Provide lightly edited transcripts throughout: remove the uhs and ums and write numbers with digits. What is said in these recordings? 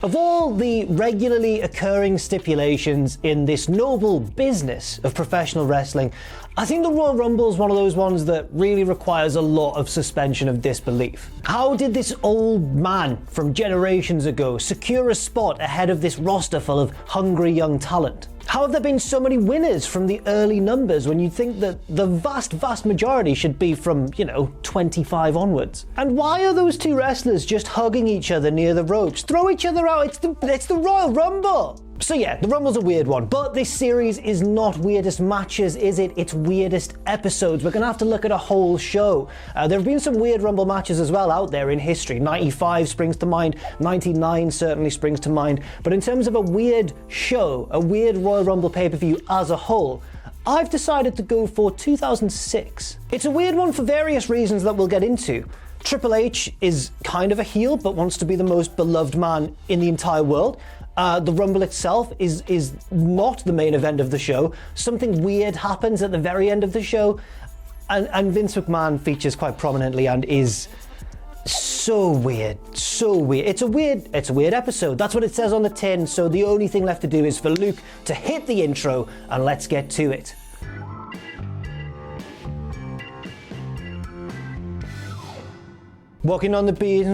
Of all the regularly occurring stipulations in this noble business of professional wrestling, I think the Royal Rumble is one of those ones that really requires a lot of suspension of disbelief. How did this old man from generations ago secure a spot ahead of this roster full of hungry young talent? How have there been so many winners from the early numbers when you think that the vast majority should be from, 25 onwards? And why are those two wrestlers just hugging each other near the ropes? Throw each other out, it's the Royal Rumble! So yeah, the Rumble's a weird one, but this series is not weirdest matches, is it? It's weirdest episodes. We're gonna have to look at a whole show. There have been some weird Rumble matches as well out there in history. 95 springs to mind, 99 certainly springs to mind, but in terms of a weird show, a weird Royal Rumble pay-per-view as a whole, I've decided to go for 2006. It's a weird one for various reasons that we'll get into. Triple H is kind of a heel, but wants to be the most beloved man in the entire world. The Rumble itself is not the main event of the show. Something weird happens at the very end of the show, and Vince McMahon features quite prominently and is so weird, so weird. It's a weird episode. That's what it says on the tin, so the only thing left to do is for Luke to hit the intro, and let's get to it. Walking on the beat,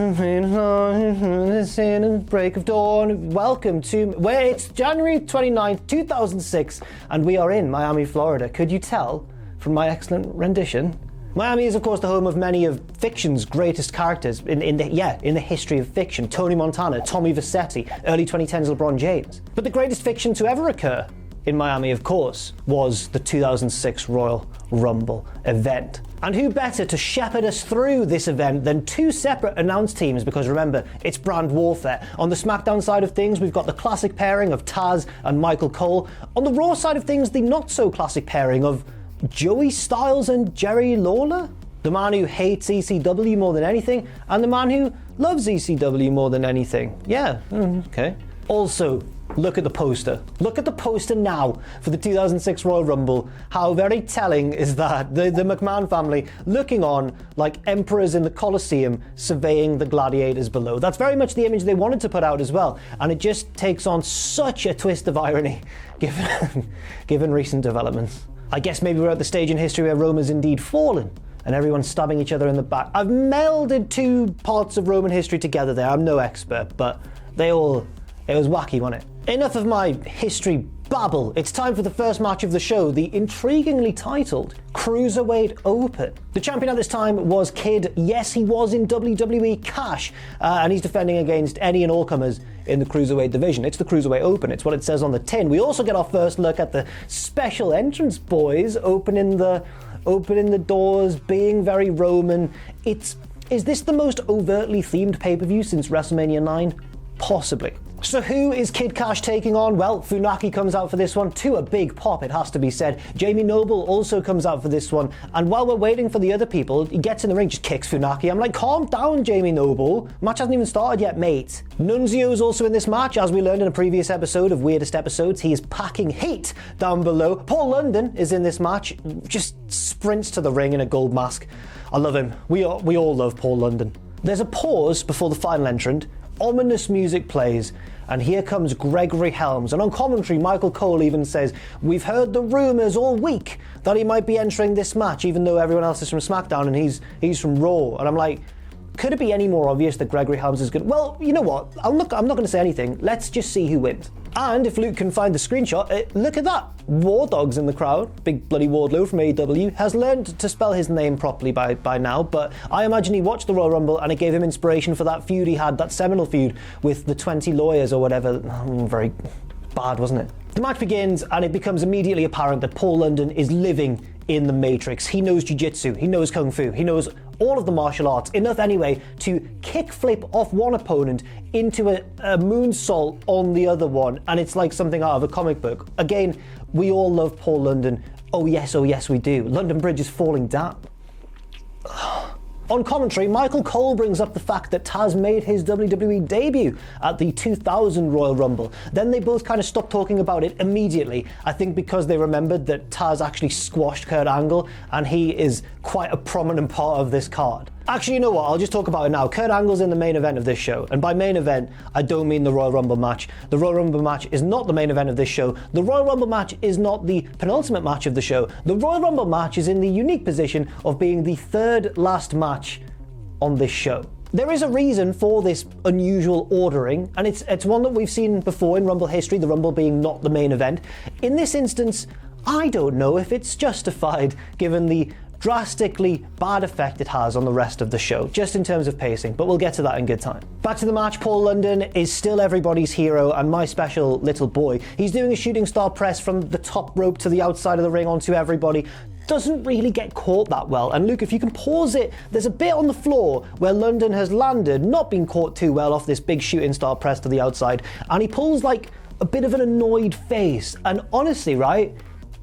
break of dawn. Welcome to where it's January 29th, 2006, and we are in Miami, Florida. Could you tell from my excellent rendition? Miami is, of course, the home of many of fiction's greatest characters in the history of fiction. Tony Montana, Tommy Vercetti, early 2010s LeBron James. But the greatest fiction to ever occur in Miami, of course, was the 2006 Royal Rumble event. And who better to shepherd us through this event than two separate announce teams, because remember, it's brand warfare. On the SmackDown side of things, we've got the classic pairing of Taz and Michael Cole. On the Raw side of things, the not so classic pairing of Joey Styles and Jerry Lawler. The man who hates ECW more than anything, and the man who loves ECW more than anything. Yeah, okay. Also, look at the poster. Look at the poster now for the 2006 Royal Rumble. How very telling is that? The McMahon family looking on like emperors in the Colosseum surveying the gladiators below. That's very much the image they wanted to put out as well. And it just takes on such a twist of irony given recent developments. I guess maybe we're at the stage in history where Rome has indeed fallen and everyone's stabbing each other in the back. I've melded two parts of Roman history together there. I'm no expert, but it was wacky, wasn't it? Enough of my history babble. It's time for the first match of the show, the intriguingly titled Cruiserweight Open. The champion at this time was Kid. Yes, he was in WWE, Kash, and he's defending against any and all comers in the Cruiserweight division. It's the Cruiserweight Open. It's what it says on the tin. We also get our first look at the special entrance boys opening the doors, being very Roman. Is this the most overtly themed pay-per-view since WrestleMania 9? Possibly. So who is Kid Kash taking on? Well, Funaki comes out for this one, to a big pop, it has to be said. Jamie Noble also comes out for this one, and while we're waiting for the other people, he gets in the ring, just kicks Funaki. I'm like, calm down, Jamie Noble. Match hasn't even started yet, mate. Nunzio is also in this match, as we learned in a previous episode of Weirdest Episodes. He is packing heat down below. Paul London is in this match, just sprints to the ring in a gold mask. I love him. We all love Paul London. There's a pause before the final entrant. Ominous music plays, and here comes Gregory Helms. And on commentary, Michael Cole even says, "We've heard the rumours all week that he might be entering this match, even though everyone else is from SmackDown and he's from Raw." And I'm like, could it be any more obvious that Gregory Helms is good? Well, you know what? I'm not going to say anything. Let's just see who wins. And if Luke can find the screenshot, look at that. War Dog's in the crowd. Big bloody Wardlow from AEW has learned to spell his name properly by now, but I imagine he watched the Royal Rumble and it gave him inspiration for that feud he had, that seminal feud with the 20 lawyers or whatever. Very bad, wasn't it? The match begins and it becomes immediately apparent that Paul London is living in the Matrix. He knows jiu-jitsu, he knows kung fu, he knows all of the martial arts, enough anyway to kickflip off one opponent into a moonsault on the other one, and it's like something out of a comic book. Again, we all love Paul London. Oh yes we do. London Bridge is falling down. On commentary, Michael Cole brings up the fact that Taz made his WWE debut at the 2000 Royal Rumble. Then they both kind of stopped talking about it immediately. I think because they remembered that Taz actually squashed Kurt Angle, and he is quite a prominent part of this card. Actually, you know what? I'll just talk about it now. Kurt Angle's in the main event of this show. And by main event, I don't mean the Royal Rumble match. The Royal Rumble match is not the main event of this show. The Royal Rumble match is not the penultimate match of the show. The Royal Rumble match is in the unique position of being the third last match on this show. There is a reason for this unusual ordering, and it's one that we've seen before in Rumble history, the Rumble being not the main event. In this instance, I don't know if it's justified given the drastically bad effect it has on the rest of the show, just in terms of pacing, but we'll get to that in good time. Back to the match. Paul London is still everybody's hero and my special little boy. He's doing a shooting star press from the top rope to the outside of the ring onto everybody. Doesn't really get caught that well. And Luke, if you can pause it, there's a bit on the floor where London has landed, not been caught too well off this big shooting star press to the outside, and he pulls like a bit of an annoyed face. And honestly, right,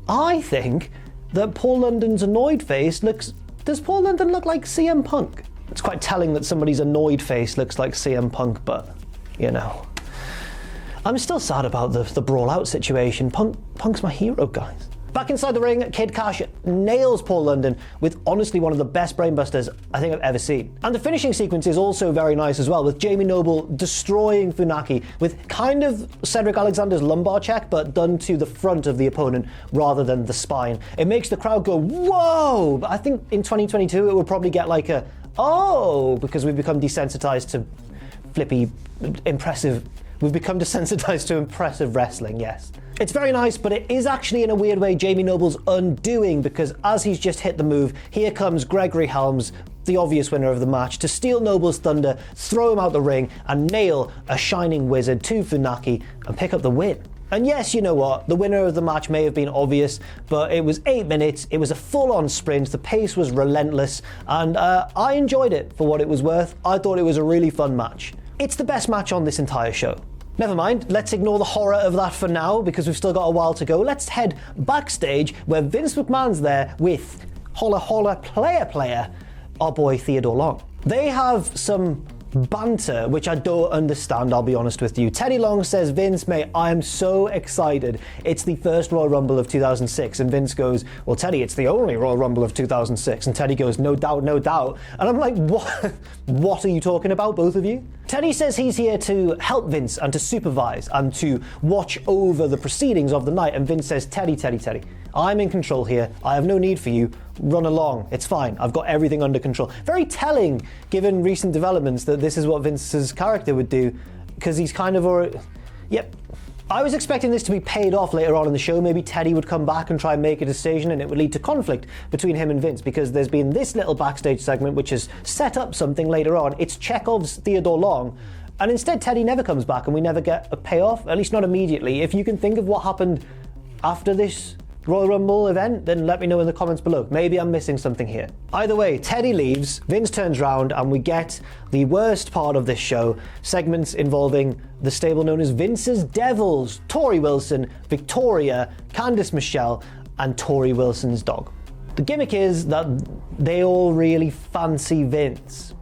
I think that Paul London's annoyed face looks... Does Paul London look like CM Punk? It's quite telling that somebody's annoyed face looks like CM Punk, but, you know. I'm still sad about the brawl out situation. Punk's my hero, guys. Back inside the ring, Kid Kash nails Paul London with honestly one of the best brainbusters I think I've ever seen. And the finishing sequence is also very nice as well, with Jamie Noble destroying Funaki with kind of Cedric Alexander's lumbar check, but done to the front of the opponent rather than the spine. It makes the crowd go, whoa! But I think in 2022 it would probably get like a, oh, because we've become desensitized to flippy, impressive... We've become desensitized to impressive wrestling, yes. It's very nice, but it is actually in a weird way Jamie Noble's undoing, because as he's just hit the move, here comes Gregory Helms, the obvious winner of the match, to steal Noble's thunder, throw him out the ring, and nail a shining wizard to Funaki and pick up the win. And yes, you know what, the winner of the match may have been obvious, but it was 8 minutes, it was a full-on sprint, the pace was relentless, and I enjoyed it for what it was worth. I thought it was a really fun match. It's the best match on this entire show. Never mind, let's ignore the horror of that for now because we've still got a while to go. Let's head backstage where Vince McMahon's there with holla holla player, our boy Theodore Long. They have some banter, which I don't understand, I'll be honest with you. Teddy Long says, Vince, mate, I am so excited. It's the first Royal Rumble of 2006. And Vince goes, well, Teddy, it's the only Royal Rumble of 2006. And Teddy goes, no doubt, no doubt. And I'm like, what? What are you talking about, both of you? Teddy says he's here to help Vince and to supervise and to watch over the proceedings of the night. And Vince says, Teddy, I'm in control here. I have no need for you. Run along. It's fine. I've got everything under control. Very telling, given recent developments, that this is what Vince's character would do, because he's kind of already... Yep. I was expecting this to be paid off later on in the show. Maybe Teddy would come back and try and make a decision and it would lead to conflict between him and Vince, because there's been this little backstage segment which has set up something later on. It's Chekhov's Theodore Long. And instead, Teddy never comes back and we never get a payoff, at least not immediately. If you can think of what happened after this Royal Rumble event, then let me know in the comments below. Maybe I'm missing something here. Either way, Teddy leaves, Vince turns around, and we get the worst part of this show, segments involving the stable known as Vince's Devils, Tori Wilson, Victoria, Candice Michelle, and Tori Wilson's dog. The gimmick is that they all really fancy Vince.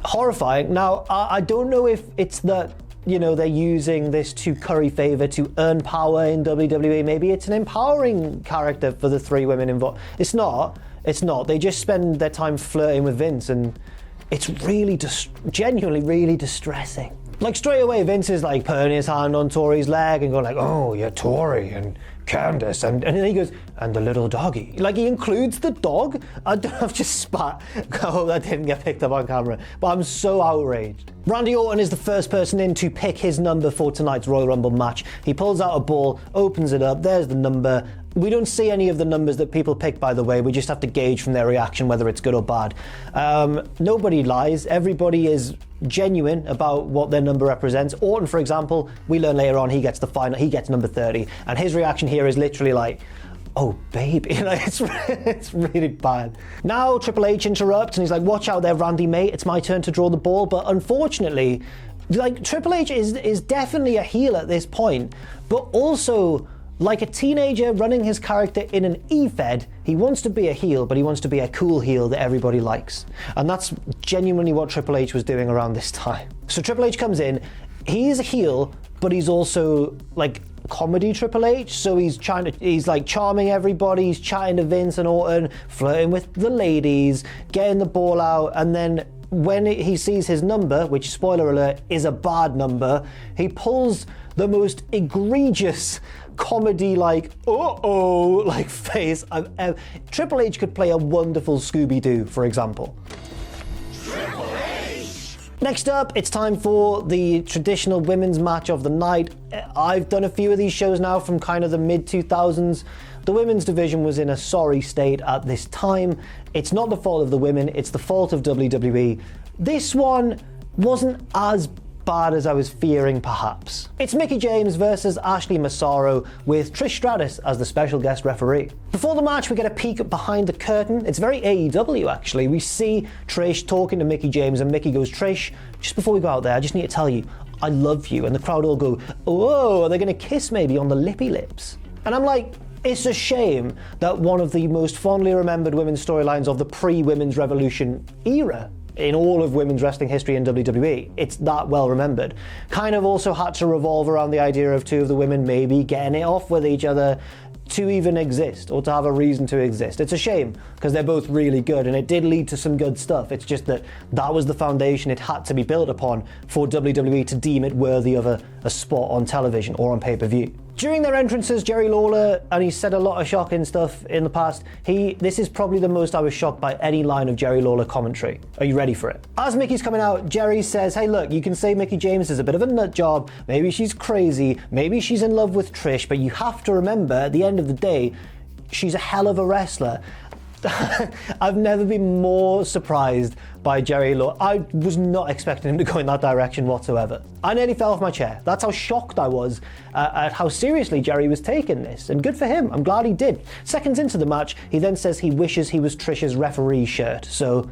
Horrifying. Now, I don't know if it's that, you know, they're using this to curry favor, to earn power in WWE. Maybe it's an empowering character for the three women involved. It's not. They just spend their time flirting with Vince, and it's really genuinely really distressing. Like straight away, Vince is like putting his hand on Tori's leg and going like, oh, you're Tori and Candice, and then he goes, and the little doggy. Like he includes the dog. I've just spat. I hope that didn't get picked up on camera, but I'm so outraged. Randy Orton is the first person in to pick his number for tonight's Royal Rumble match. He pulls out a ball, opens it up, there's the number. We don't see any of the numbers that people pick, by the way. We just have to gauge from their reaction whether it's good or bad. Nobody lies. Everybody is genuine about what their number represents. Orton, for example, we learn later on he gets the final. He gets number 30, and his reaction here is literally like, "Oh, baby," like it's really bad. Now Triple H interrupts and he's like, "Watch out there, Randy, mate. It's my turn to draw the ball." But unfortunately, like Triple H is definitely a heel at this point, but also, like a teenager running his character in an E-Fed, he wants to be a heel, but he wants to be a cool heel that everybody likes. And that's genuinely what Triple H was doing around this time. So Triple H comes in, he is a heel, but he's also like comedy Triple H, so he's like charming everybody, he's chatting to Vince and Orton, flirting with the ladies, getting the ball out, and then when he sees his number, which, spoiler alert, is a bad number, he pulls the most egregious comedy like uh-oh like face I've ever. Triple H could play a wonderful Scooby-Doo, for example. Next up, it's time for the traditional women's match of the night. I've done a few of these shows now from kind of the mid-2000s. The women's division was in a sorry state at this time. It's not the fault of the women, it's the fault of WWE. This one wasn't as bad as I was fearing, perhaps. It's Mickie James versus Ashley Massaro with Trish Stratus as the special guest referee. Before the match, we get a peek behind the curtain. It's very AEW, actually. We see Trish talking to Mickie James, and Mickie goes, "Trish, just before we go out there, I just need to tell you, I love you." And the crowd all go, "Oh, are they going to kiss maybe on the lippy lips?" And I'm like, it's a shame that one of the most fondly remembered women's storylines of the pre-Women's Revolution era in all of women's wrestling history in WWE, it's that well remembered, kind of also had to revolve around the idea of two of the women maybe getting it off with each other to even exist, or to have a reason to exist. It's a shame, because they're both really good, and it did lead to some good stuff. It's just that that was the foundation it had to be built upon for WWE to deem it worthy of a spot on television or on pay-per-view. During their entrances, Jerry Lawler, and he said a lot of shocking stuff in the past, this is probably the most I was shocked by any line of Jerry Lawler commentary. Are you ready for it? As Mickie's coming out, Jerry says, "Hey look, you can say Mickie James is a bit of a nut job, maybe she's crazy, maybe she's in love with Trish, but you have to remember, at the end of the day, she's a hell of a wrestler." I've never been more surprised by Jerry Lawler. I was not expecting him to go in that direction whatsoever. I nearly fell off my chair. That's how shocked I was at how seriously Jerry was taking this. And good for him. I'm glad he did. Seconds into the match, he then says he wishes he was Trish's referee shirt. So,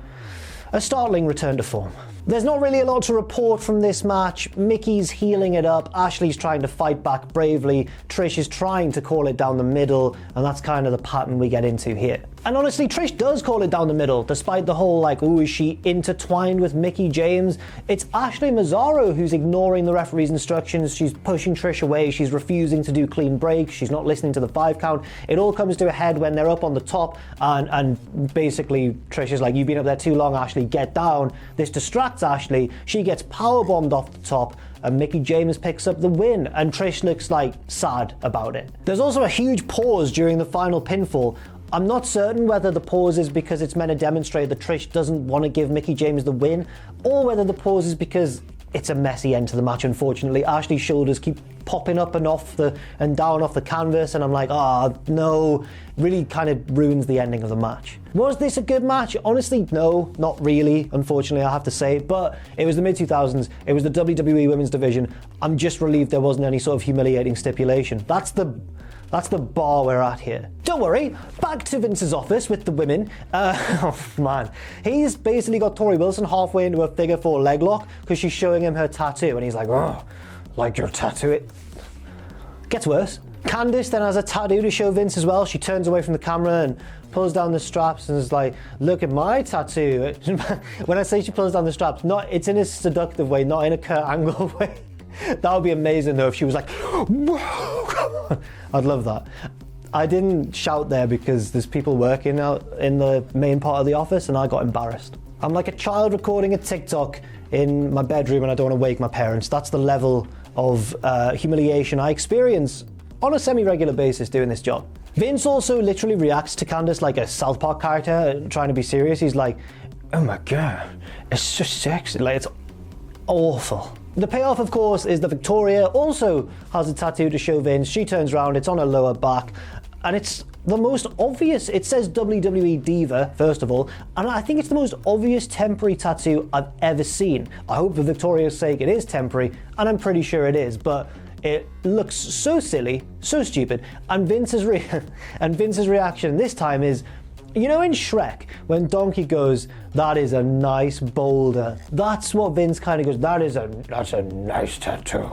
a startling return to form. There's not really a lot to report from this match. Mickie's healing it up, Ashley's trying to fight back bravely, Trish is trying to call it down the middle, and that's kind of the pattern we get into here. And honestly, Trish does call it down the middle, despite the whole like, ooh, is she intertwined with Mickie James? It's Ashley Massaro who's ignoring the referee's instructions. She's pushing Trish away, she's refusing to do clean breaks, she's not listening to the 5 count. It all comes to a head when they're up on the top, and basically Trish is like, "You've been up there too long, Ashley, get down." This distracts Ashley, she gets powerbombed off the top, and Mickie James picks up the win, and Trish looks like sad about it. There's also a huge pause during the final pinfall. I'm not certain whether the pause is because it's meant to demonstrate that Trish doesn't want to give Mickie James the win, or whether the pause is because it's a messy end to the match, unfortunately. Ashley's shoulders keep popping up and down off the canvas, and I'm like, oh no, really kind of ruins the ending of the match. Was this a good match? Honestly, no, not really, unfortunately, I have to say, but it was the mid-2000s, it was the WWE Women's Division. I'm just relieved there wasn't any sort of humiliating stipulation. That's the bar we're at here. Don't worry, back to Vince's office with the women. Oh man, he's basically got Tori Wilson halfway into a figure 4 leg lock because she's showing him her tattoo, and he's like, "Oh, like your tattoo?" It gets worse. Candice then has a tattoo to show Vince as well. She turns away from the camera and pulls down the straps and is like, "Look at my tattoo." When I say she pulls down the straps, it's in a seductive way, not in a Kurt Angle way. That would be amazing though if she was like, "Whoa." I'd love that. I didn't shout there because there's people working out in the main part of the office and I got embarrassed. I'm like a child recording a TikTok in my bedroom and I don't want to wake my parents. That's the level of humiliation I experience on a semi-regular basis doing this job. Vince also literally reacts to Candice like a South Park character trying to be serious. He's like, "Oh my god, it's so sexy." Like, it's awful. The payoff, of course, is that Victoria also has a tattoo to show Vince. She turns around, it's on her lower back, and it's the most obvious. It says WWE Diva, first of all, and I think it's the most obvious temporary tattoo I've ever seen. I hope for Victoria's sake it is temporary, and I'm pretty sure it is, but it looks so silly, so stupid, and Vince's reaction this time is, you know in Shrek, when Donkey goes, "That is a nice boulder," that's what Vince kind of goes, that's a nice tattoo.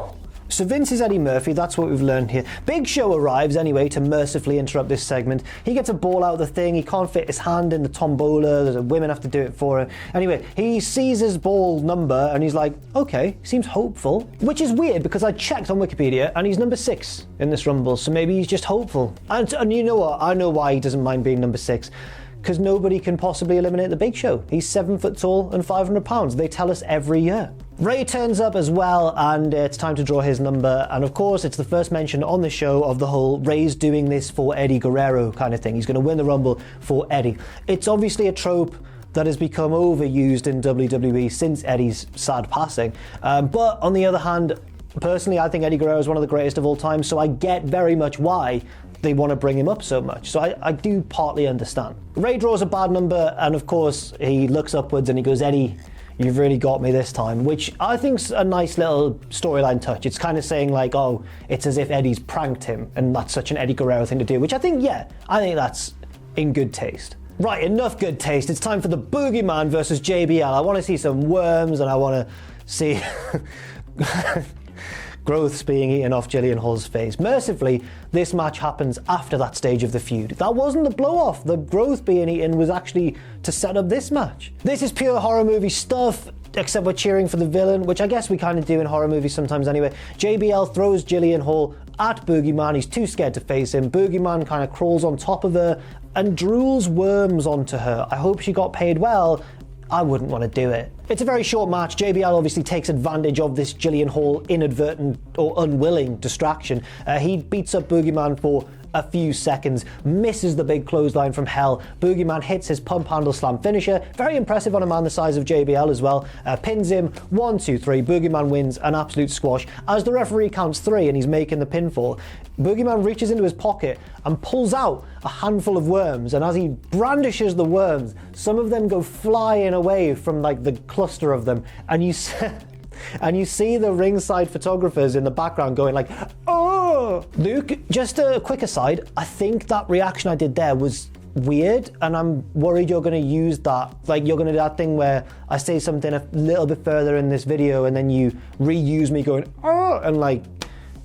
So Vince is Eddie Murphy, that's what we've learned here. Big Show arrives anyway to mercifully interrupt this segment. He gets a ball out of the thing, he can't fit his hand in the tombola, the women have to do it for him. Anyway, he sees his ball number and he's like, okay, seems hopeful. Which is weird because I checked on Wikipedia and he's number 6 in this Rumble, so maybe he's just hopeful. And you know what, I know why he doesn't mind being number 6. Because nobody can possibly eliminate the Big Show. He's 7 foot tall and 500 pounds. They tell us every year. Ray turns up as well, and it's time to draw his number. And of course, it's the first mention on the show of the whole Ray's doing this for Eddie Guerrero kind of thing. He's going to win the Rumble for Eddie. It's obviously a trope that has become overused in WWE since Eddie's sad passing. But on the other hand, personally, I think Eddie Guerrero is one of the greatest of all time, so I get very much why they want to bring him up so much. So I do partly understand. Ray draws a bad number, and of course, he looks upwards and he goes, Eddie, you've really got me this time, which I think's a nice little storyline touch. It's kind of saying like, oh, it's as if Eddie's pranked him, and that's such an Eddie Guerrero thing to do, which I think that's in good taste. Right, enough good taste. It's time for the Boogeyman versus JBL. I want to see some worms, and I want to see growths being eaten off Jillian Hall's face. Mercifully, this match happens after that stage of the feud. That wasn't the blow-off. The growth being eaten was actually to set up this match. This is pure horror movie stuff, except we're cheering for the villain, which I guess we kind of do in horror movies sometimes anyway. JBL throws Jillian Hall at Boogeyman. He's too scared to face him. Boogeyman kind of crawls on top of her and drools worms onto her. I hope she got paid well. I wouldn't want to do it. It's a very short match. JBL obviously takes advantage of this Jillian Hall inadvertent or unwilling distraction. He beats up Boogeyman for a few seconds, misses the big clothesline from hell. Boogeyman hits his pump handle slam finisher. Very impressive on a man the size of JBL as well. Pins him, 1, 2, 3. Boogeyman wins an absolute squash. As the referee counts 3 and he's making the pinfall, Boogeyman reaches into his pocket and pulls out a handful of worms, and as he brandishes the worms, some of them go flying away from like the cluster of them, and you see the ringside photographers in the background going like, oh! Luke, just a quick aside, I think that reaction I did there was weird, and I'm worried you're going to use that, like you're going to do that thing where I say something a little bit further in this video and then you reuse me going, oh! And like,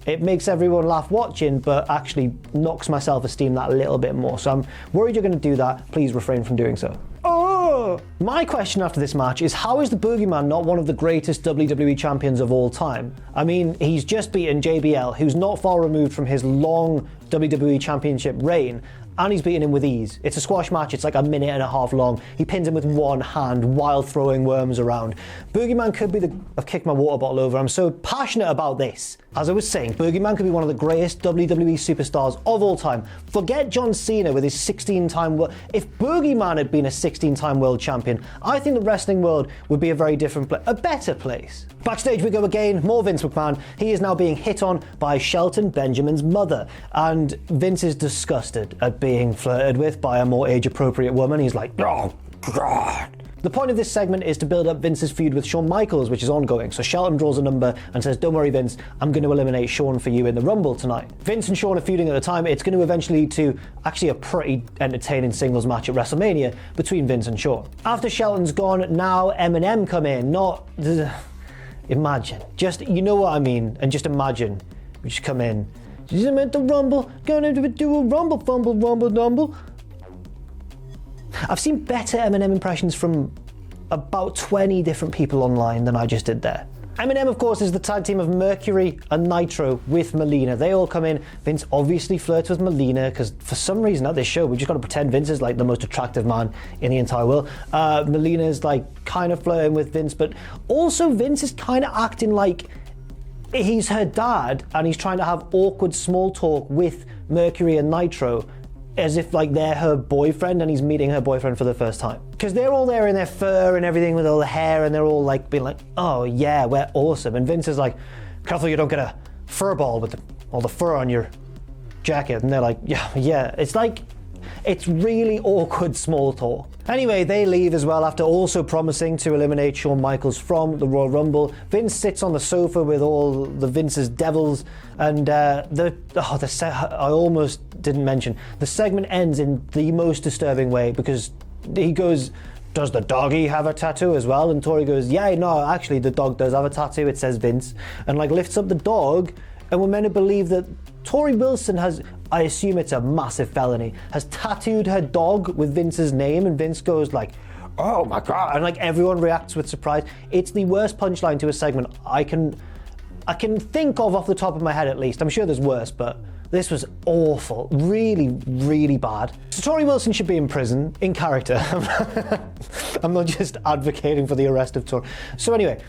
it makes everyone laugh watching, but actually knocks my self-esteem that little bit more. So I'm worried you're going to do that. Please refrain from doing so. Oh! My question after this match is, how is the Boogeyman not one of the greatest WWE champions of all time? I mean, he's just beaten JBL, who's not far removed from his long WWE championship reign, and he's beaten him with ease. It's a squash match, it's like a minute and a half long. He pins him with one hand while throwing worms around. Boogeyman could be I've kicked my water bottle over, I'm so passionate about this. As I was saying, Boogeyman could be one of the greatest WWE superstars of all time. Forget John Cena with his 16-time world. If Boogeyman had been a 16-time world champion, I think the wrestling world would be a very different place, a better place. Backstage we go again, more Vince McMahon. He is now being hit on by Shelton, Benjamin's mother, and Vince is disgusted at being flirted with by a more age-appropriate woman. He's like, oh God. The point of this segment is to build up Vince's feud with Shawn Michaels, which is ongoing. So Shelton draws a number and says, don't worry Vince, I'm going to eliminate Shawn for you in the Rumble tonight. Vince and Shawn are feuding at the time. It's going to eventually lead to actually a pretty entertaining singles match at WrestleMania between Vince and Shawn. After Shelton's gone, now Eminem come in. Not... Imagine. Just, you know what I mean, and just imagine. We just come in. Just meant to rumble, gonna do a rumble, fumble, rumble, dumble. I've seen better Eminem impressions from about 20 different people online than I just did there. Eminem, of course, is the tag team of Mercury and Nitro with Melina. They all come in. Vince obviously flirts with Melina because for some reason at this show, we just got to pretend Vince is like the most attractive man in the entire world. Melina's like kind of flirting with Vince, but also Vince is kind of acting like he's her dad and he's trying to have awkward small talk with Mercury and Nitro as if like they're her boyfriend and he's meeting her boyfriend for the first time. Because they're all there in their fur and everything with all the hair and they're all like being like, oh yeah, we're awesome. And Vince is like, careful you don't get a fur ball with all the fur on your jacket. And they're like, yeah. It's like, it's really awkward small talk. Anyway, they leave as well after also promising to eliminate Shawn Michaels from the Royal Rumble. Vince sits on the sofa with all the Vince's devils, and I almost didn't mention, the segment ends in the most disturbing way because he goes, does the doggy have a tattoo as well? And Tori goes, yeah, no, actually the dog does have a tattoo, it says Vince, and like lifts up the dog, and we're meant to believe that Tori Wilson has, I assume it's a massive felony, has tattooed her dog with Vince's name, and Vince goes like, oh my God, and like everyone reacts with surprise. It's the worst punchline to a segment I can think of off the top of my head, at least. I'm sure there's worse, but this was awful. Really, really bad. So Tori Wilson should be in prison, in character. I'm not just advocating for the arrest of Tori. So anyway,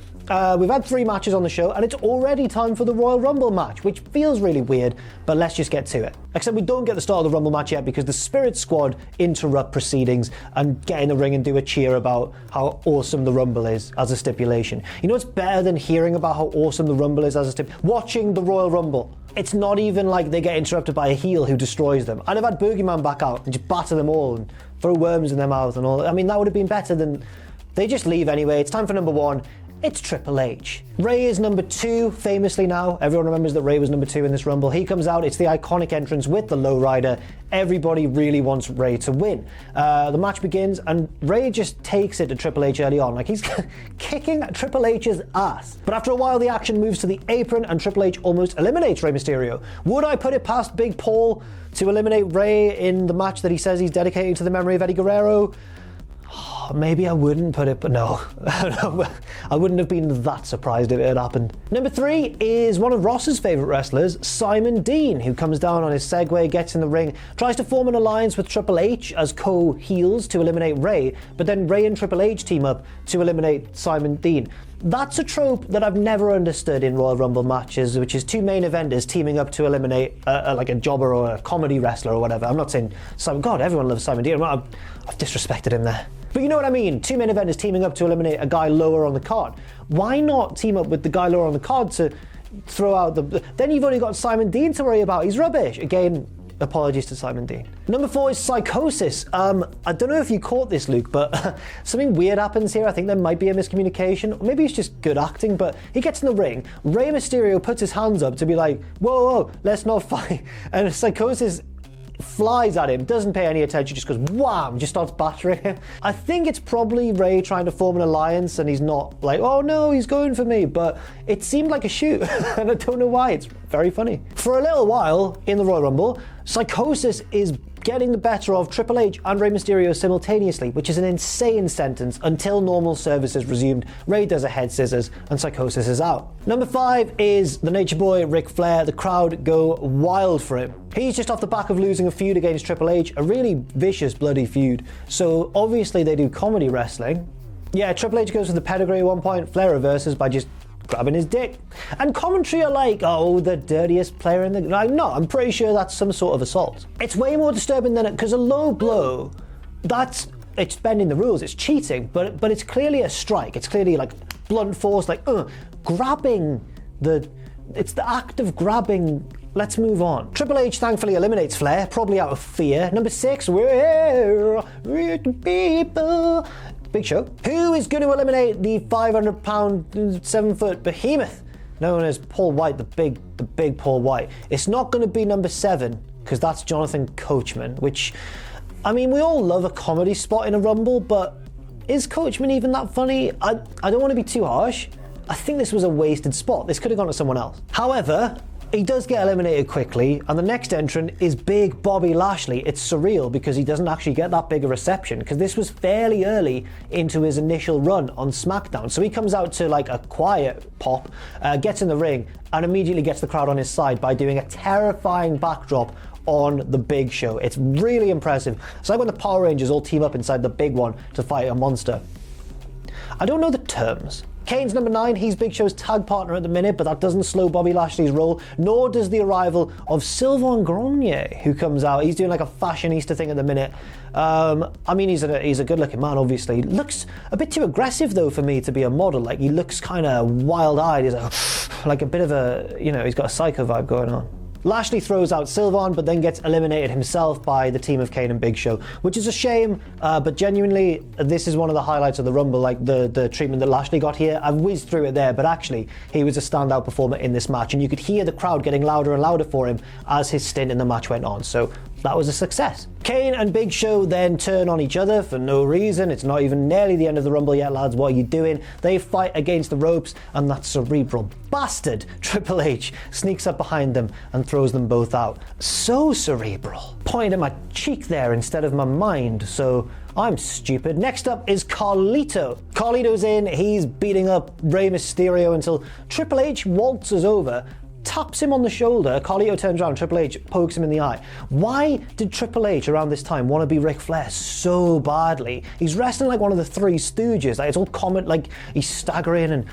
we've had 3 matches on the show, and it's already time for the Royal Rumble match, which feels really weird, but let's just get to it. Except we don't get the start of the Rumble match yet because the Spirit Squad interrupt proceedings and get in the ring and do a cheer about how awesome the Rumble is as a stipulation. You know what's better than hearing about how awesome the Rumble is as a stipulation? Watching the Royal Rumble. It's not even like they get interrupted by a heel who destroys them. I'd have had Boogeyman back out and just batter them all and throw worms in their mouth and all. I mean, that would have been better than... They just leave anyway. It's time for number 1. It's Triple H. Ray is number 2, famously now. Everyone remembers that Ray was number 2 in this Rumble. He comes out, it's the iconic entrance with the lowrider. Everybody really wants Ray to win. The match begins, and Ray just takes it to Triple H early on. Like, he's kicking Triple H's ass. But after a while, the action moves to the apron, and Triple H almost eliminates Rey Mysterio. Would I put it past Big Paul to eliminate Ray in the match that he says he's dedicating to the memory of Eddie Guerrero? Maybe I wouldn't put it, but no. I wouldn't have been that surprised if it had happened. Number 3 is one of Ross's favourite wrestlers, Simon Dean, who comes down on his Segway, gets in the ring, tries to form an alliance with Triple H as co-heels to eliminate Ray, but then Ray and Triple H team up to eliminate Simon Dean. That's a trope that I've never understood in Royal Rumble matches, which is 2 main eventers teaming up to eliminate like a jobber or a comedy wrestler or whatever. I'm not saying Simon, God, everyone loves Simon Dean. I've disrespected him there. But you know what I mean, 2 main eventers teaming up to eliminate a guy lower on the card. Why not team up with the guy lower on the card to throw out the... Then you've only got Simon Dean to worry about. He's rubbish. Again, apologies to Simon Dean. Number 4 is Psicosis. I don't know if you caught this, Luke, but something weird happens here. I think there might be a miscommunication. Or maybe it's just good acting, but he gets in the ring. Rey Mysterio puts his hands up to be like, whoa, whoa, let's not fight. And Psicosis flies at him, doesn't pay any attention, just goes wham, just starts battering him. I think it's probably Ray trying to form an alliance and he's not like, oh no, he's going for me, but it seemed like a shoot and I don't know why. It's very funny. For a little while in the Royal Rumble, Psicosis is getting the better of Triple H and Rey Mysterio simultaneously, which is an insane sentence until normal service is resumed. Ray does a head scissors and Psicosis is out. Number 5 is the Nature Boy, Ric Flair. The crowd go wild for him. He's just off the back of losing a feud against Triple H, a really vicious, bloody feud. So obviously they do comedy wrestling. Yeah, Triple H goes for the pedigree at one point. Flair reverses by just grabbing his dick. And commentary are like, oh, the dirtiest player in the... Like, no, I'm pretty sure that's some sort of assault. It's way more disturbing than it, because a low blow, it's bending the rules, it's cheating, but it's clearly a strike. It's clearly like blunt force, like grabbing it's the act of grabbing. Let's move on. Triple H thankfully eliminates Flair, probably out of fear. Number 6, we're the people. Big Show. Who is going to eliminate the 500-pound, 7-foot behemoth known as Paul White, the big Paul White? It's not going to be number 7, because that's Jonathan Coachman, which, I mean, we all love a comedy spot in a Rumble, but is Coachman even that funny? I don't want to be too harsh. I think this was a wasted spot. This could have gone to someone else. However, he does get eliminated quickly, and the next entrant is Big Bobby Lashley. It's surreal because he doesn't actually get that big a reception, because this was fairly early into his initial run on SmackDown. So he comes out to like a quiet pop, gets in the ring, and immediately gets the crowd on his side by doing a terrifying backdrop on the Big Show. It's really impressive. It's like when the Power Rangers all team up inside the big one to fight a monster. I don't know the terms. Kane's number 9, he's Big Show's tag partner at the minute, but that doesn't slow Bobby Lashley's roll, nor does the arrival of Sylvan Grenier, who comes out. He's doing like a fashionista thing at the minute. I mean, he's a good-looking man, obviously. Looks a bit too aggressive, though, for me to be a model. Like, he looks kind of wild-eyed. He's like a bit of a, you know, he's got a psycho vibe going on. Lashley throws out Sylvan, but then gets eliminated himself by the team of Kane and Big Show, which is a shame, but genuinely, this is one of the highlights of the Rumble, like the treatment that Lashley got here. I've whizzed through it there, but actually, he was a standout performer in this match, and you could hear the crowd getting louder and louder for him as his stint in the match went on. So, that was a success. Kane and Big Show then turn on each other for no reason. It's not even nearly the end of the Rumble yet, lads. What are you doing? They fight against the ropes, and that cerebral bastard Triple H sneaks up behind them and throws them both out. So cerebral. Pointed at my cheek there instead of my mind, so I'm stupid. Next up is Carlito. Carlito's in, he's beating up Rey Mysterio until Triple H waltzes over, taps him on the shoulder. Carlito turns around, Triple H pokes him in the eye. Why did Triple H around this time want to be Ric Flair so badly? He's wrestling like one of the Three Stooges. Like, it's all comment, like he's staggering and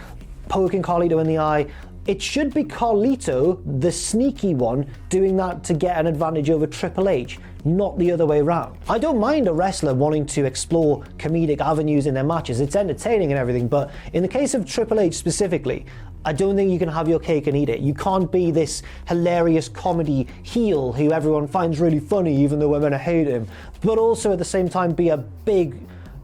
poking Carlito in the eye. It should be Carlito, the sneaky one, doing that to get an advantage over Triple H, not the other way around. I don't mind a wrestler wanting to explore comedic avenues in their matches. It's entertaining and everything, but in the case of Triple H specifically, I don't think you can have your cake and eat it. You can't be this hilarious comedy heel who everyone finds really funny even though we're going to hate him, but also at the same time be a big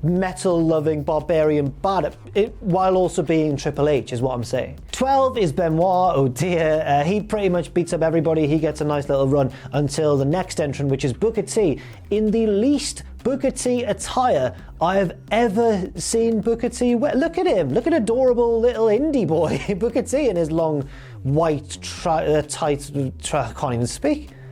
metal-loving barbarian bad at it, while also being Triple H, is what I'm saying. 12 is Benoit. Oh dear, he pretty much beats up everybody. He gets a nice little run until the next entrant, which is Booker T, in the least Booker T attire I have ever seen Booker T wear. Look at him, look at adorable little indie boy Booker T in his long white tight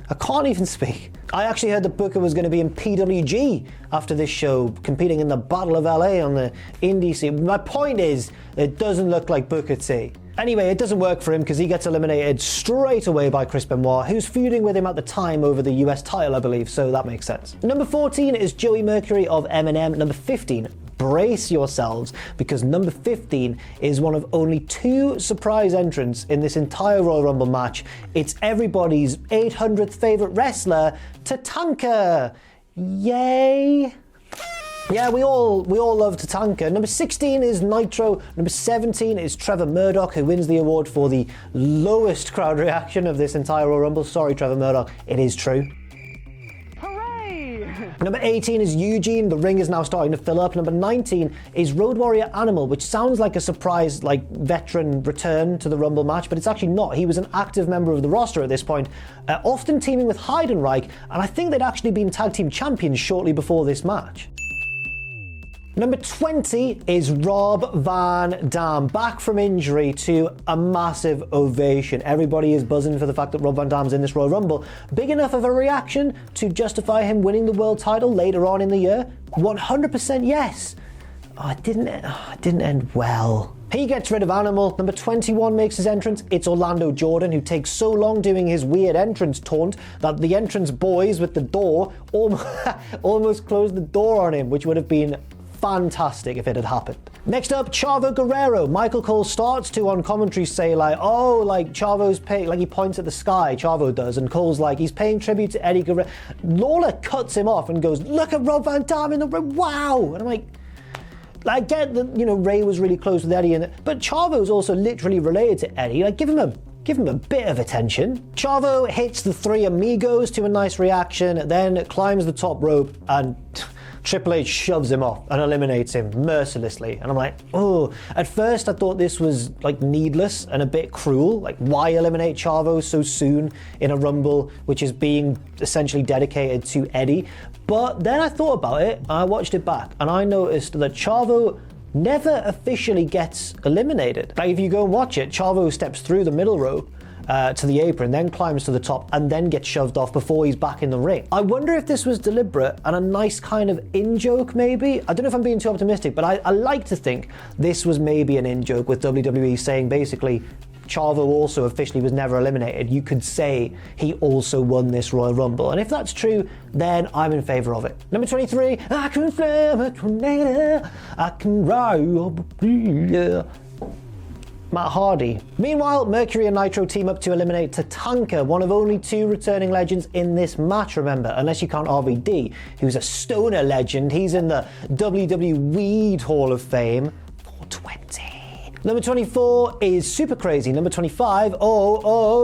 I can't even speak. I actually heard that Booker was going to be in PWG after this show, competing in the Battle of LA on the indie scene. My point is, it doesn't look like Booker T. Anyway, it doesn't work for him because he gets eliminated straight away by Chris Benoit, who's feuding with him at the time over the US title, I believe, so that makes sense. Number 14 is Joey Mercury of M&M. Number 15, brace yourselves, because number 15 is one of only 2 surprise entrants in this entire Royal Rumble match. It's everybody's 800th favorite wrestler, Tatanka. Yay! Yeah, we all love Tatanka. Number 16 is Nitro. Number 17 is Trevor Murdoch, who wins the award for the lowest crowd reaction of this entire Royal Rumble. Sorry, Trevor Murdoch, it is true. Number 18 is Eugene. The ring is now starting to fill up. Number 19 is Road Warrior Animal, which sounds like a surprise, like veteran return to the Rumble match, but it's actually not. He was an active member of the roster at this point, often teaming with Heidenreich, and I think they'd actually been tag team champions shortly before this match. Number 20 is Rob Van Dam, back from injury to a massive ovation. Everybody is buzzing for the fact that Rob Van Dam's in this Royal Rumble. Big enough of a reaction to justify him winning the world title later on in the year? 100% yes. It didn't end well. He gets rid of Animal. Number 21 makes his entrance. It's Orlando Jordan, who takes so long doing his weird entrance taunt that the entrance boys with the door almost closed the door on him, which would have been fantastic if it had happened. Next up, Chavo Guerrero. Michael Cole starts to on commentary say like, oh, like Chavo's paying, like he points at the sky, Chavo does, and Cole's like, he's paying tribute to Eddie Guerrero. Lawler cuts him off and goes, look at Rob Van Dam in the ring, wow! And I'm like, I get that, Ray was really close with Eddie, but Chavo's also literally related to Eddie. Like, give him a bit of attention. Chavo hits the 3 amigos to a nice reaction, then climbs the top rope, and Triple H shoves him off and eliminates him mercilessly. And I'm like, oh. At first I thought this was like needless and a bit cruel. Like, why eliminate Chavo so soon in a Rumble which is being essentially dedicated to Eddie? But then I thought about it, I watched it back, and I noticed that Chavo never officially gets eliminated. Like, if you go and watch it, Chavo steps through the middle rope to the apron, then climbs to the top, and then gets shoved off before he's back in the ring. I wonder if this was deliberate and a nice kind of in-joke, maybe? I don't know if I'm being too optimistic, but I like to think this was maybe an in-joke with WWE saying basically, Chavo also officially was never eliminated. You could say he also won this Royal Rumble. And if that's true, then I'm in favour of it. Number 23, I can flame a tornado, I can ride. Matt Hardy. Meanwhile, Mercury and Nitro team up to eliminate Tatanka, one of only 2 returning legends in this match, remember, unless you count RVD, who's a stoner legend. He's in the WWE Weed Hall of Fame. 420. Number 24 is Super Crazy. Number 25,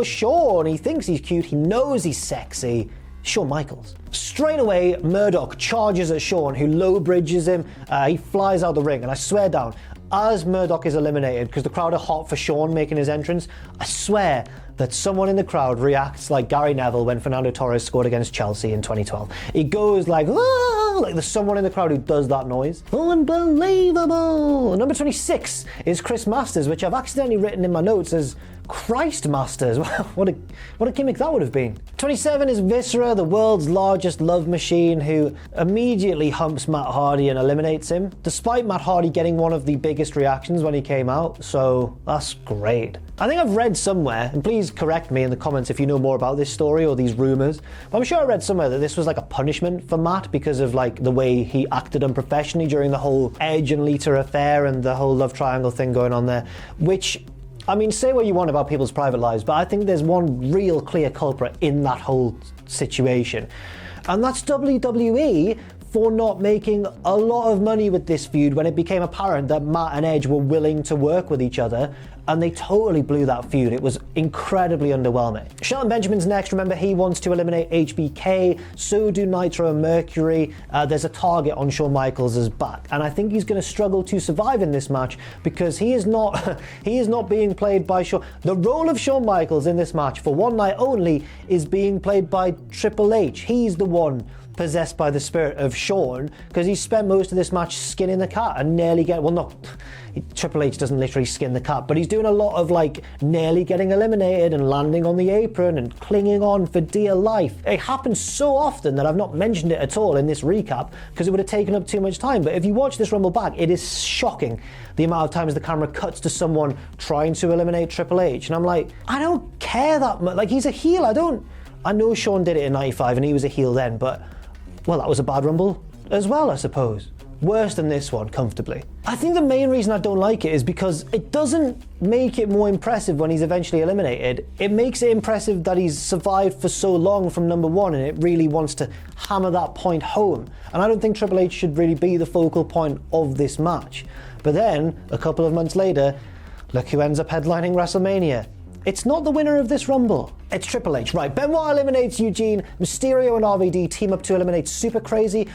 Shawn. He thinks he's cute, he knows he's sexy. Shawn Michaels. Straight away, Murdoch charges at Shawn, who low bridges him. He flies out the ring, and I swear down, as Murdoch is eliminated, because the crowd are hot for Shawn making his entrance, I swear, that someone in the crowd reacts like Gary Neville when Fernando Torres scored against Chelsea in 2012. He goes like, "Ah!" Like there's someone in the crowd who does that noise. Unbelievable! Number 26 is Chris Masters, which I've accidentally written in my notes as Christ Masters. What a gimmick that would have been. 27 is Viscera, the world's largest love machine, who immediately humps Matt Hardy and eliminates him, despite Matt Hardy getting one of the biggest reactions when he came out, so that's great. I think I've read somewhere, and please correct me in the comments if you know more about this story or these rumours, but I'm sure I read somewhere that this was like a punishment for Matt because of like the way he acted unprofessionally during the whole Edge and Lita affair and the whole love triangle thing going on there, which, I mean, say what you want about people's private lives, but I think there's one real clear culprit in that whole situation. And that's WWE for not making a lot of money with this feud when it became apparent that Matt and Edge were willing to work with each other, and they totally blew that feud. It was incredibly underwhelming. Shelton Benjamin's next. Remember, he wants to eliminate HBK, so do Nitro and Mercury. There's a target on Shawn Michaels' back, and I think he's going to struggle to survive in this match because he is not he is not being played by Shawn. The role of Shawn Michaels in this match for one night only is being played by Triple H. He's the one possessed by the spirit of Shawn because he spent most of this match skinning the cat and nearly Triple H doesn't literally skin the cat, but he's doing a lot of like nearly getting eliminated and landing on the apron and clinging on for dear life. It happens so often that I've not mentioned it at all in this recap because it would have taken up too much time, but if you watch this Rumble back, it is shocking the amount of times the camera cuts to someone trying to eliminate Triple H, and I'm like, I don't care that much. Like, he's a heel. I know Shawn did it in 95 and he was a heel then, but well, that was a bad Rumble as well, I suppose. Worse than this one, comfortably. I think the main reason I don't like it is because it doesn't make it more impressive when he's eventually eliminated. It makes it impressive that he's survived for so long from number one, and it really wants to hammer that point home. And I don't think Triple H should really be the focal point of this match. But then, a couple of months later, look who ends up headlining WrestleMania. It's not the winner of this Rumble. It's Triple H. Right, Benoit eliminates Eugene, Mysterio and RVD team up to eliminate Super Crazy.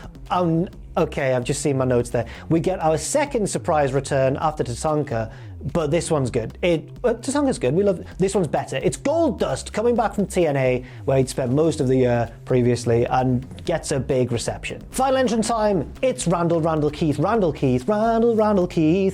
Okay, I've just seen my notes there. We get our second surprise return after Tatanka, but this one's good. Tatanka's good. We love this one's better. It's Goldust coming back from TNA, where he'd spent most of the year previously, and gets a big reception. Final entrance time. It's Randall Keith.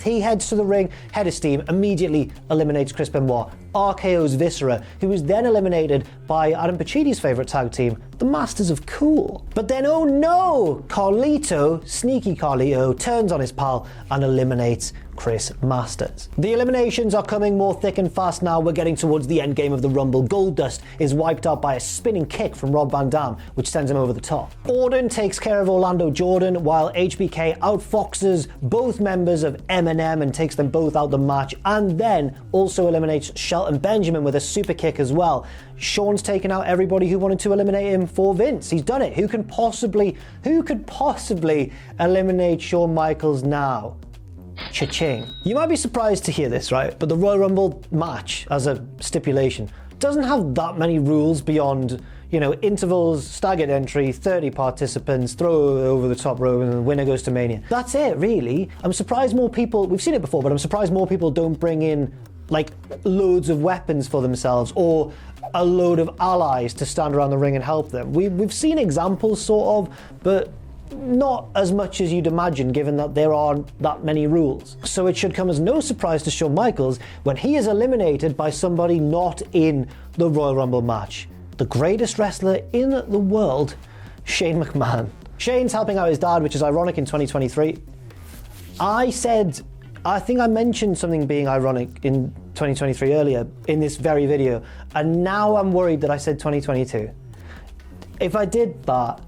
He heads to the ring, head of steam, immediately eliminates Chris Benoit. RKO's Viscera, who was then eliminated by Adam Pacidi's favourite tag team, the Masters of Cool. But then, oh no! Carlito, sneaky Carlito, turns on his pal and eliminates Chris Masters. The eliminations are coming more thick and fast now. We're getting towards the end game of the Rumble. Goldust is wiped out by a spinning kick from Rob Van Dam, which sends him over the top. Orton takes care of Orlando Jordan, while HBK outfoxes both members of M&M and takes them both out the match, and then also eliminates Shelton Benjamin with a super kick as well. Shawn's taken out everybody who wanted to eliminate him for Vince. He's done it. Who could possibly eliminate Shawn Michaels now? Cha-ching. You might be surprised to hear this, right? But the Royal Rumble match, as a stipulation, doesn't have that many rules beyond, intervals, staggered entry, 30 participants, throw over the top rope, and the winner goes to Mania. That's it, really. I'm surprised more people, we've seen it before, but I'm surprised more people don't bring in, like, loads of weapons for themselves, or a load of allies to stand around the ring and help them. We've seen examples, sort of, but not as much as you'd imagine, given that there aren't that many rules. So it should come as no surprise to Shawn Michaels when he is eliminated by somebody not in the Royal Rumble match. The greatest wrestler in the world, Shane McMahon. Shane's helping out his dad, which is ironic in 2023. I think I mentioned something being ironic in 2023 earlier in this very video, and now I'm worried that I said 2022. If I did that,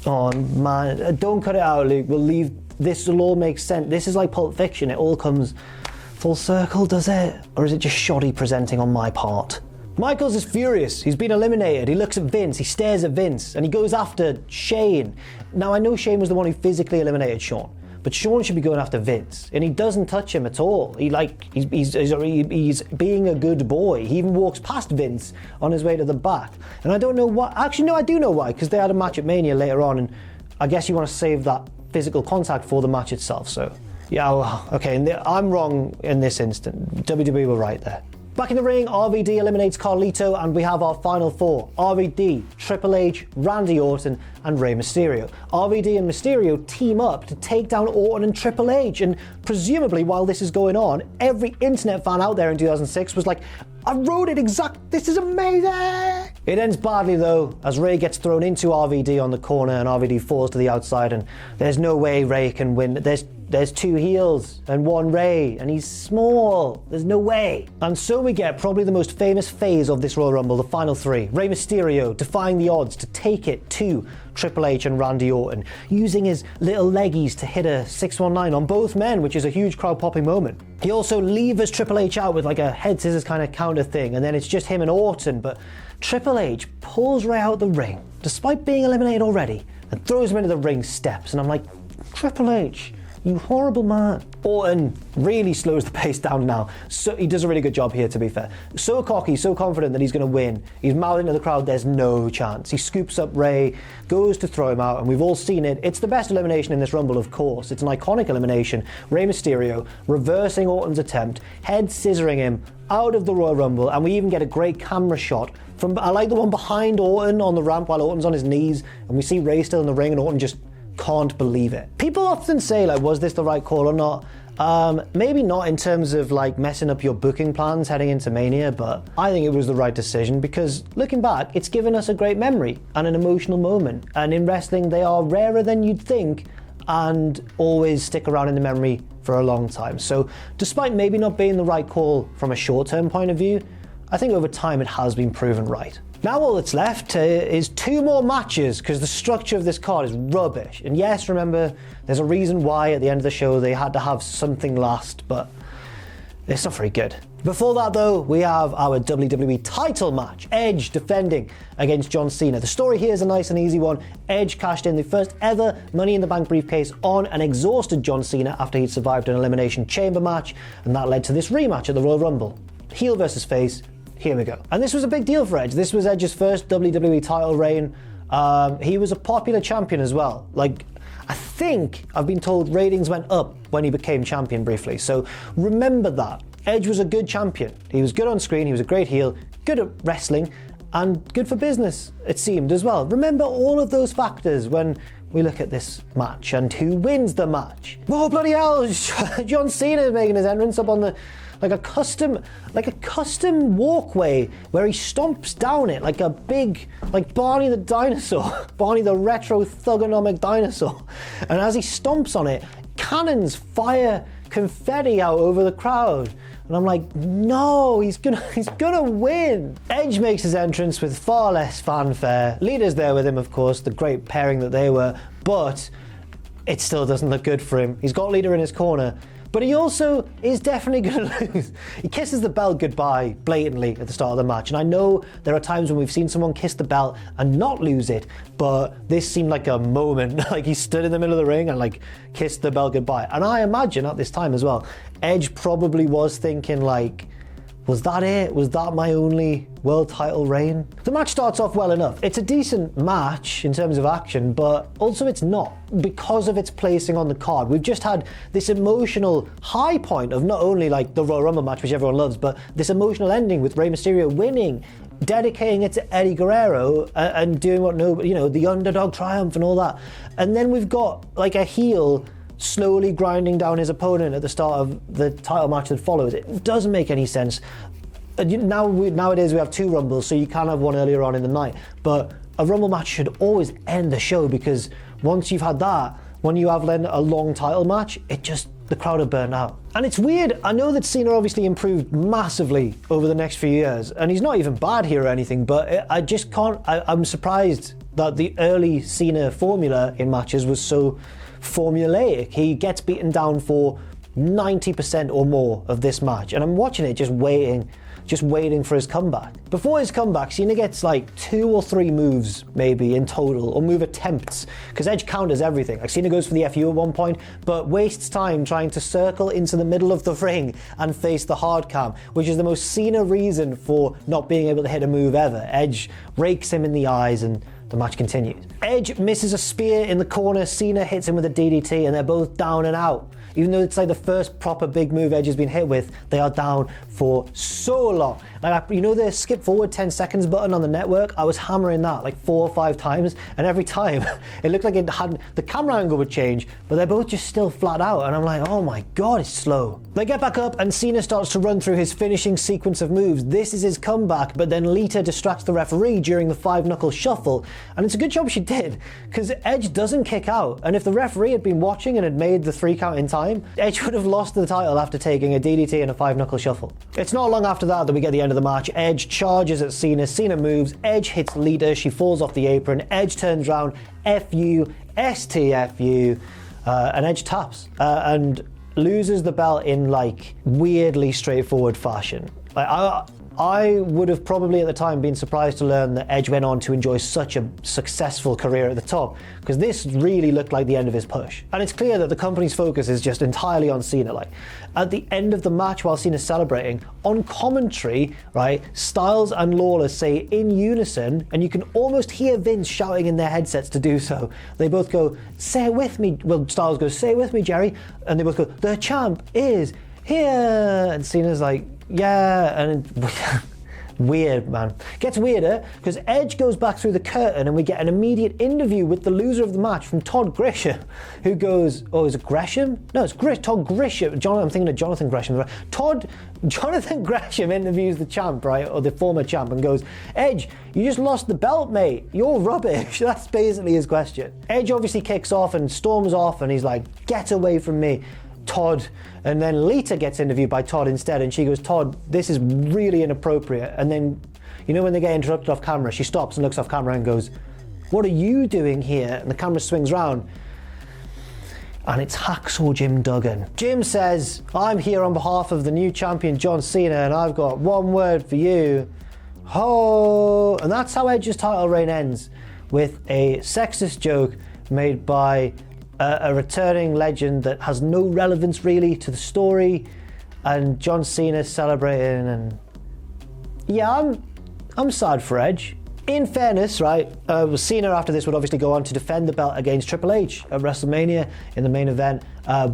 oh man, don't cut it out, Luke. This will all make sense. This is like Pulp Fiction. It all comes full circle, does it? Or is it just shoddy presenting on my part? Michaels is furious. He's been eliminated. He looks at Vince. He stares at Vince, and he goes after Shane. Now, I know Shane was the one who physically eliminated Shawn, but Shawn should be going after Vince, and he doesn't touch him at all. He's being a good boy. He even walks past Vince on his way to the back. And I don't know why. Actually, no, I do know why, because they had a match at Mania later on, and I guess you want to save that physical contact for the match itself. So, yeah, well, okay, I'm wrong in this instant. WWE were right there. Back in the ring, RVD eliminates Carlito, and we have our final four. RVD, Triple H, Randy Orton, and Rey Mysterio. RVD and Mysterio team up to take down Orton and Triple H, and presumably while this is going on, every internet fan out there in 2006 was like, I wrote it exact, this is amazing! It ends badly though, as Rey gets thrown into RVD on the corner and RVD falls to the outside, and there's no way Rey can win. There's two heels and one Rey, and he's small. There's no way. And so we get probably the most famous phase of this Royal Rumble, the final three. Rey Mysterio defying the odds to take it to Triple H and Randy Orton, using his little leggies to hit a 619 on both men, which is a huge crowd-popping moment. He also levers Triple H out with like a head scissors kind of counter thing, and then it's just him and Orton, but Triple H pulls Rey out the ring, despite being eliminated already, and throws him into the ring steps, and I'm like, Triple H, you horrible man. Orton really slows the pace down now. So he does a really good job here, to be fair. So cocky, so confident that he's going to win. He's mouthing to the crowd, there's no chance. He scoops up Rey, goes to throw him out, and we've all seen it. It's the best elimination in this Rumble, of course. It's an iconic elimination. Rey Mysterio reversing Orton's attempt, head scissoring him out of the Royal Rumble, and we even get a great camera shot from, I like the one behind Orton on the ramp while Orton's on his knees, and we see Rey still in the ring and Orton just can't believe it. People often say, like, was this the right call or not? Maybe not in terms of like messing up your booking plans heading into Mania, but I think it was the right decision because looking back, it's given us a great memory and an emotional moment. And in wrestling, they are rarer than you'd think and always stick around in the memory for a long time. So despite maybe not being the right call from a short-term point of view, I think over time it has been proven right. Now all that's left is two more matches because the structure of this card is rubbish. And yes, remember, there's a reason why at the end of the show they had to have something last, but it's not very good. Before that though, we have our WWE title match. Edge defending against John Cena. The story here is a nice and easy one. Edge cashed in the first ever Money in the Bank briefcase on an exhausted John Cena after he'd survived an Elimination Chamber match, and that led to this rematch at the Royal Rumble. Heel versus face. Here we go. And this was a big deal for Edge. This was Edge's first WWE title reign. He was a popular champion as well. Like, I think I've been told ratings went up when he became champion briefly. So remember that. Edge was a good champion. He was good on screen, he was a great heel, good at wrestling, and good for business, it seemed as well. Remember all of those factors when we look at this match and who wins the match. Oh, bloody hell, John Cena is making his entrance up on the like a custom walkway where he stomps down it like a big, like Barney the dinosaur, Barney the retro thugonomic dinosaur. And as he stomps on it, cannons fire confetti out over the crowd. And I'm like, no, he's gonna win. Edge makes his entrance with far less fanfare. Lita's there with him, of course, the great pairing that they were, but it still doesn't look good for him. He's got Lita in his corner, but he also is definitely going to lose. He kisses the belt goodbye blatantly at the start of the match. And I know there are times when we've seen someone kiss the belt and not lose it, but this seemed like a moment. Like he stood in the middle of the ring and like kissed the belt goodbye. And I imagine at this time as well, Edge probably was thinking like, was that it? Was that my only world title reign? The match starts off well enough. It's a decent match in terms of action, but also it's not because of its placing on the card. We've just had this emotional high point of not only like the Royal Rumble match, which everyone loves, but this emotional ending with Rey Mysterio winning, dedicating it to Eddie Guerrero and doing what nobody, you know, the underdog triumph and all that. And then we've got like a heel slowly grinding down his opponent at the start of the title match that follows. It doesn't make any sense. Nowadays we have two Rumbles, so you can have one earlier on in the night, but a Rumble match should always end the show because once you've had that, when you have then a long title match, the crowd are burnt out. And it's weird, I know that Cena obviously improved massively over the next few years, and he's not even bad here or anything, but I just can't, I'm surprised that the early Cena formula in matches was so formulaic. He gets beaten down for 90% or more of this match, and I'm watching it just waiting for his comeback. Before his comeback, Cena gets like 2 or 3 moves maybe in total, or move attempts, because Edge counters everything. Like Cena goes for the FU at one point, but wastes time trying to circle into the middle of the ring and face the hard cam, which is the most Cena reason for not being able to hit a move ever. Edge rakes him in the eyes and the match continues. Edge misses a spear in the corner, Cena hits him with a DDT, and they're both down and out. Even though it's like the first proper big move Edge has been hit with, they are down for so long. Like, you know the skip forward 10 seconds button on the network? I was hammering that like 4 or 5 times, and every time it looked like the camera angle would change, but they're both just still flat out, and I'm like, oh my god, it's slow. They get back up and Cena starts to run through his finishing sequence of moves. This is his comeback, but then Lita distracts the referee during the 5-knuckle shuffle, and it's a good job she did, because Edge doesn't kick out, and if the referee had been watching and had made the 3 count in time, Edge would have lost the title after taking a DDT and a 5-knuckle shuffle. It's not long after that we get the end of the match. Edge charges at Cena, Cena moves, Edge hits Lita, she falls off the apron, Edge turns around, F-U, S-T-F-U, and Edge taps, and loses the belt in like weirdly straightforward fashion. Like, I would have probably at the time been surprised to learn that Edge went on to enjoy such a successful career at the top, because this really looked like the end of his push. And it's clear that the company's focus is just entirely on Cena. Like, at the end of the match while Cena's celebrating, on commentary, right, Styles and Lawler say in unison, and you can almost hear Vince shouting in their headsets to do so. They both go, say it with me. Well, Styles goes, say it with me, Jerry. And they both go, the champ is here. And Cena's like, yeah, and weird, man. Gets weirder because Edge goes back through the curtain and we get an immediate interview with the loser of the match from Todd Grisham, who goes, oh, is it Gresham? No, it's Todd Grisham. I'm thinking of Jonathan Gresham. Jonathan Gresham interviews the champ, right, or the former champ, and goes, Edge, you just lost the belt, mate. You're rubbish. That's basically his question. Edge obviously kicks off and storms off, and he's like, get away from me, Todd. And then Lita gets interviewed by Todd instead, and she goes, Todd, this is really inappropriate. And then, you know, when they get interrupted off camera, she stops and looks off camera and goes, what are you doing here? And the camera swings round, and it's Hacksaw Jim Duggan. Jim says, I'm here on behalf of the new champion John Cena, and I've got one word for you, ho. And that's how Edge's title reign ends, with a sexist joke made by a returning legend that has no relevance really to the story, and John Cena celebrating. And yeah, I'm sad for Edge. In fairness, right, Cena after this would obviously go on to defend the belt against Triple H at WrestleMania in the main event,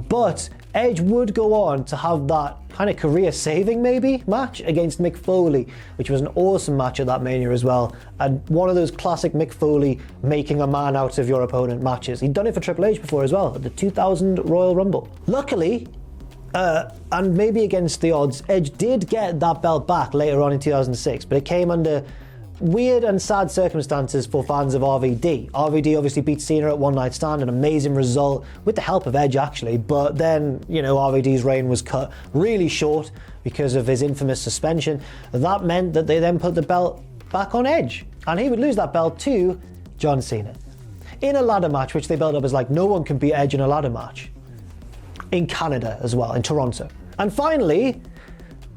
but Edge would go on to have that kind of career-saving, maybe, match against Mick Foley, which was an awesome match at that Mania as well, and one of those classic Mick Foley making a man out of your opponent matches. He'd done it for Triple H before as well, at the 2000 Royal Rumble. Luckily, and maybe against the odds, Edge did get that belt back later on in 2006, but it came under weird and sad circumstances for fans of RVD. RVD obviously beat Cena at One Night Stand, an amazing result with the help of Edge actually, but then, you know, RVD's reign was cut really short because of his infamous suspension. That meant that they then put the belt back on Edge, and he would lose that belt to John Cena in a ladder match, which they built up as like no one can beat Edge in a ladder match, in Canada as well, in Toronto. And finally,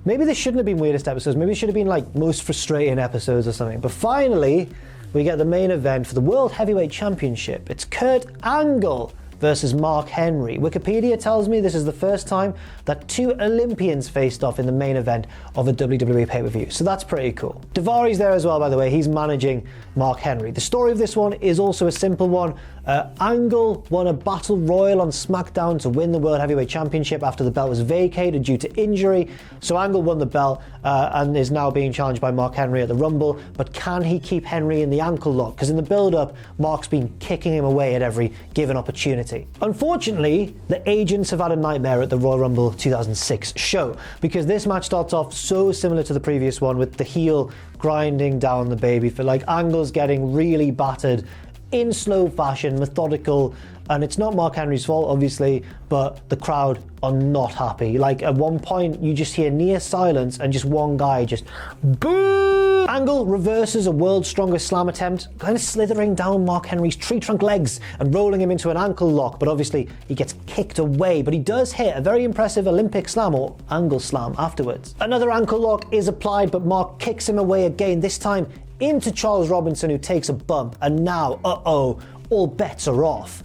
maybe this shouldn't have been weirdest episodes, maybe it should have been like most frustrating episodes or something, but finally we get the main event for the World Heavyweight Championship. It's Kurt Angle versus Mark Henry. Wikipedia tells me this is the first time that 2 Olympians faced off in the main event of a WWE pay-per-view, so that's pretty cool. Daivari's there as well, by the way. He's managing Mark Henry. The story of this one is also a simple one. Angle won a battle royal on SmackDown to win the World Heavyweight Championship after the belt was vacated due to injury. So Angle won the belt and is now being challenged by Mark Henry at the Rumble. But can he keep Henry in the ankle lock? Because in the build-up, Mark's been kicking him away at every given opportunity. Unfortunately, the agents have had a nightmare at the Royal Rumble 2006 show, because this match starts off so similar to the previous one, with the heel grinding down the baby for like Angle's getting really battered in slow fashion, methodical, and it's not Mark Henry's fault, obviously, but the crowd are not happy. Like, at one point, you just hear near silence and just one guy just boo! Angle reverses a world's strongest slam attempt, kind of slithering down Mark Henry's tree trunk legs and rolling him into an ankle lock, but obviously he gets kicked away, but he does hit a very impressive Olympic slam, or Angle slam, afterwards. Another ankle lock is applied, but Mark kicks him away again, this time into Charles Robinson, who takes a bump, and now, all bets are off.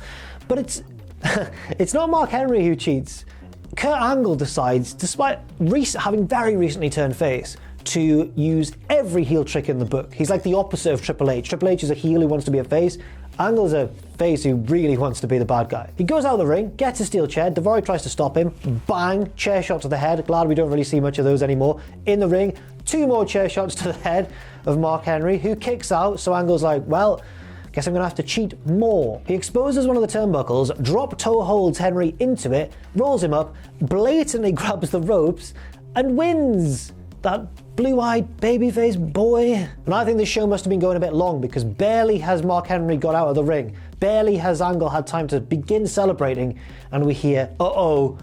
But it's not Mark Henry who cheats. Kurt Angle decides, despite having very recently turned face, to use every heel trick in the book. He's like the opposite of Triple H. Triple H is a heel who wants to be a face. Angle's a face who really wants to be the bad guy. He goes out of the ring, gets a steel chair, Daivari tries to stop him, bang, chair shot to the head. Glad we don't really see much of those anymore. In the ring, 2 more chair shots to the head of Mark Henry, who kicks out, so Angle's like, well, guess I'm gonna have to cheat more. He exposes one of the turnbuckles, drop toe holds Henry into it, rolls him up, blatantly grabs the ropes, and wins. That blue-eyed babyface boy. And I think this show must have been going a bit long because barely has Mark Henry got out of the ring, barely has Angle had time to begin celebrating, and we hear, uh-oh,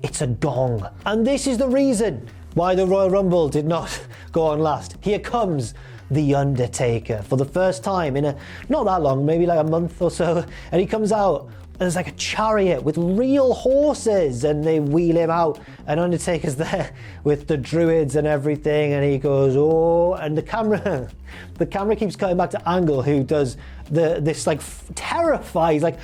it's a gong. And this is the reason why the Royal Rumble did not go on last. Here comes The Undertaker for the first time in not that long, maybe like a month or so, and he comes out and there's like a chariot with real horses and they wheel him out and Undertaker's there with the druids and everything and he goes, oh, and the camera keeps cutting back to Angle who does this like terrified, he's like,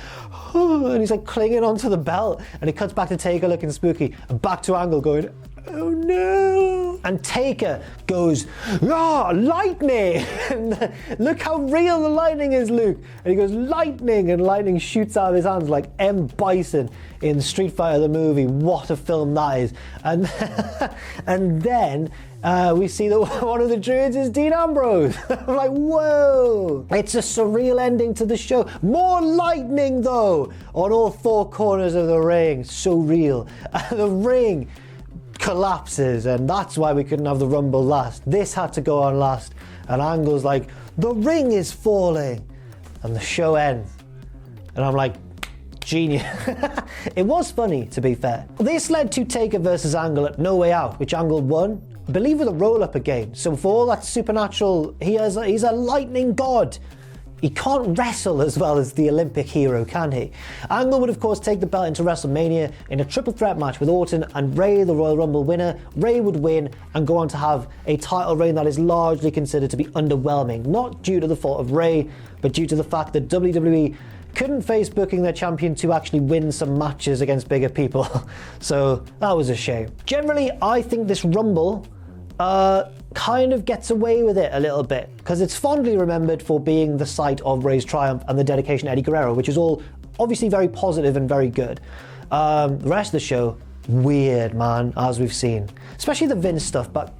oh, and he's like clinging onto the belt and it cuts back to Taker looking spooky and back to Angle going, oh no. And Taker goes, ah, lightning! And look how real the lightning is, Luke. And he goes, lightning! And lightning shoots out of his hands like M. Bison in Street Fighter the movie. What a film that is. And, and then we see that one of the druids is Dean Ambrose. I'm like, whoa! It's a surreal ending to the show. More lightning, though, on all 4 corners of the ring. So real. The ring collapses and that's why we couldn't have the Rumble last. This had to go on last and Angle's like, the ring is falling, and the show ends and I'm like, genius. It was funny, to be fair. This led to Taker versus Angle at No Way Out, which Angle won, I believe with a roll-up again. So for all that supernatural, he's a lightning god. He can't wrestle as well as the Olympic hero, can he? Angle would of course take the belt into WrestleMania in a triple threat match with Orton and Ray, the Royal Rumble winner. Ray would win and go on to have a title reign that is largely considered to be underwhelming, not due to the fault of Ray, but due to the fact that WWE couldn't face booking their champion to actually win some matches against bigger people. So that was a shame. Generally, I think this Rumble kind of gets away with it a little bit because it's fondly remembered for being the site of Ray's triumph and the dedication to Eddie Guerrero, which is all obviously very positive and very good. The rest of the show, weird, man, as we've seen. Especially the Vince stuff, but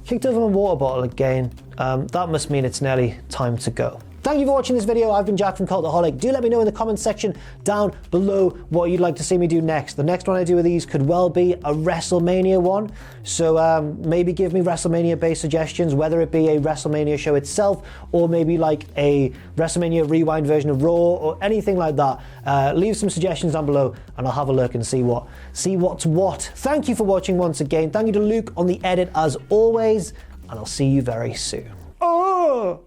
kicked over my water bottle again. That must mean it's nearly time to go. Thank you for watching this video. I've been Jack from Cultaholic. Do let me know in the comments section down below what you'd like to see me do next. The next one I do of these could well be a WrestleMania one. So maybe give me WrestleMania based suggestions, whether it be a WrestleMania show itself or maybe like a WrestleMania rewind version of Raw or anything like that. Leave some suggestions down below and I'll have a look and see what's what. Thank you for watching once again. Thank you to Luke on the edit as always, and I'll see you very soon. Oh!